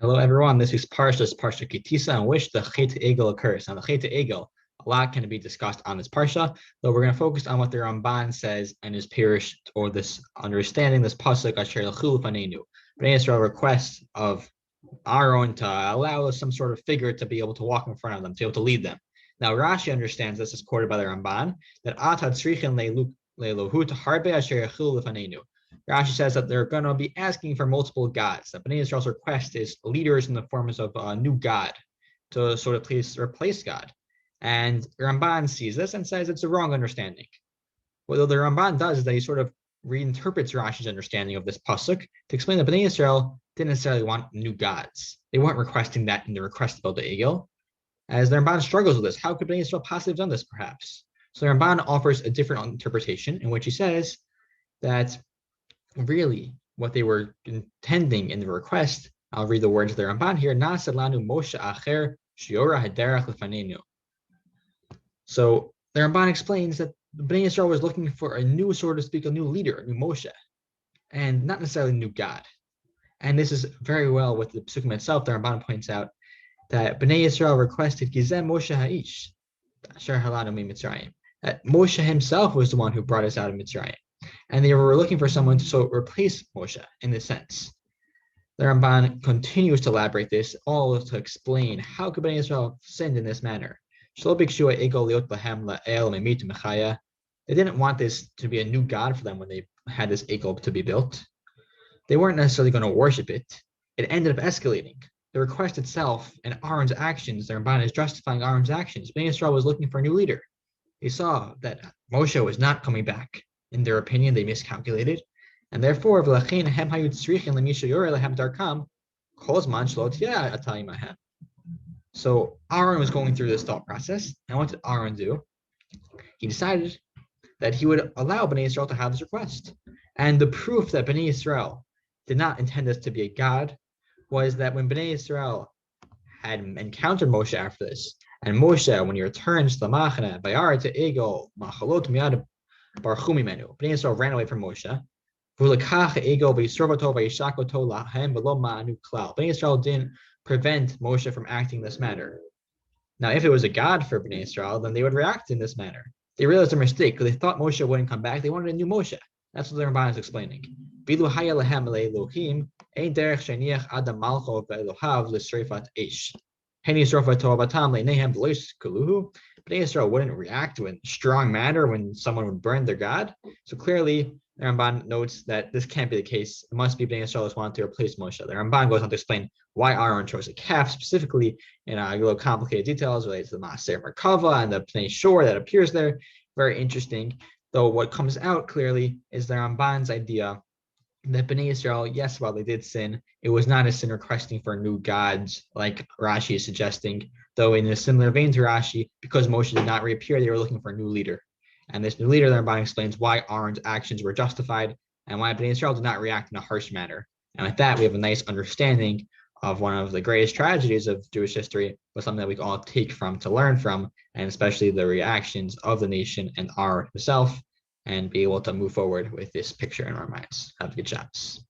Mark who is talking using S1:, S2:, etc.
S1: Hello, everyone. This is Parsha Tisa, in which the Chet occurs. Now, the Chet a lot can be discussed on this Parsha, though we're going to focus on what the Ramban says and his pirish, or this understanding, this pasuk Asher L'chulu Fanenu. Bnei Yisrael requests of Aaron to allow some sort of figure to be able to walk in front of them, to be able to lead them. Now, Rashi understands this is quoted by the Ramban that Atad Tzrichin Le'lohut Harbe Asher L'chulu Fanenu. Rashi says that they're going to be asking for multiple gods. That Bnei Yisrael's request is leaders in the forms of a new god to sort of replace God. And Ramban sees this and says it's a wrong understanding. What the Ramban does is that he sort of reinterprets Rashi's understanding of this pasuk to explain that Bnei Yisrael didn't necessarily want new gods. They weren't requesting that in the request about the Egel. As the Ramban struggles with this, how could Bnei Yisrael possibly have done this, perhaps? So the Ramban offers a different interpretation in which he says that really what they were intending in the request, I'll read the words of the Ramban here, Nasalanu Moshe Acher Shiora Haderach Lefanenu. So the Ramban explains that Bnei Yisrael was looking for a new, so to speak, a new leader, a new Moshe, and not necessarily a new God. And this is very well with the Psukim itself. The Ramban points out that Bnei Yisrael requested Gizem Moshe Ha'ish, Asher Halanu Mi Mitzrayim. That Moshe himself was the one who brought us out of Mitzrayim. And they were looking for someone to replace Moshe in this sense. The Ramban continues to elaborate this, all to explain how could Bnei Yisrael sinned in this manner. They didn't want this to be a new god for them when they had this egel to be built. They weren't necessarily going to worship it. It ended up escalating. The request itself and Aaron's actions, the Ramban is justifying Aaron's actions. Bnei Yisrael was looking for a new leader. They saw that Moshe was not coming back. In their opinion, they miscalculated. And therefore, so Aaron was going through this thought process. And what did Aaron do? He decided that he would allow Bnei Yisrael to have this request. And the proof that Bnei Yisrael did not intend this to be a god was that when Bnei Yisrael had encountered Moshe after this, and Moshe, when he returns to the Machane, Bayar to Egel, Machalot Miyad Barchu Mimenu, Bnei Yisrael ran away from Moshe. Bnei Yisrael didn't prevent Moshe from acting this manner. Now, if it was a god for Bnei Yisrael, then they would react in this manner. They realized their mistake because they thought Moshe wouldn't come back. They wanted a new Moshe. That's what the Ramban is explaining. Bnei Yisrael wouldn't react in a strong manner when someone would burn their god. So clearly, the Ramban notes that this can't be the case. It must be Bnei Yisrael just wanted to replace Moshe. The Ramban goes on to explain why Aaron chose a calf, specifically in a little complicated details related to the Maaser Merkava and the Pnei Shor that appears there. Very interesting. Though what comes out clearly is the Ramban's idea that Bnei Yisrael, yes, while they did sin, it was not a sin requesting for new gods like Rashi is suggesting. Though in a similar vein to Rashi, because Moshe did not reappear, they were looking for a new leader. And this new leader, the Ramban explains why Aaron's actions were justified and why Bnei Yisrael did not react in a harsh manner. And with that, we have a nice understanding of one of the greatest tragedies of Jewish history, but something that we can all take from to learn from, and especially the reactions of the nation and Aaron himself, and be able to move forward with this picture in our minds. Have a good Shabbos.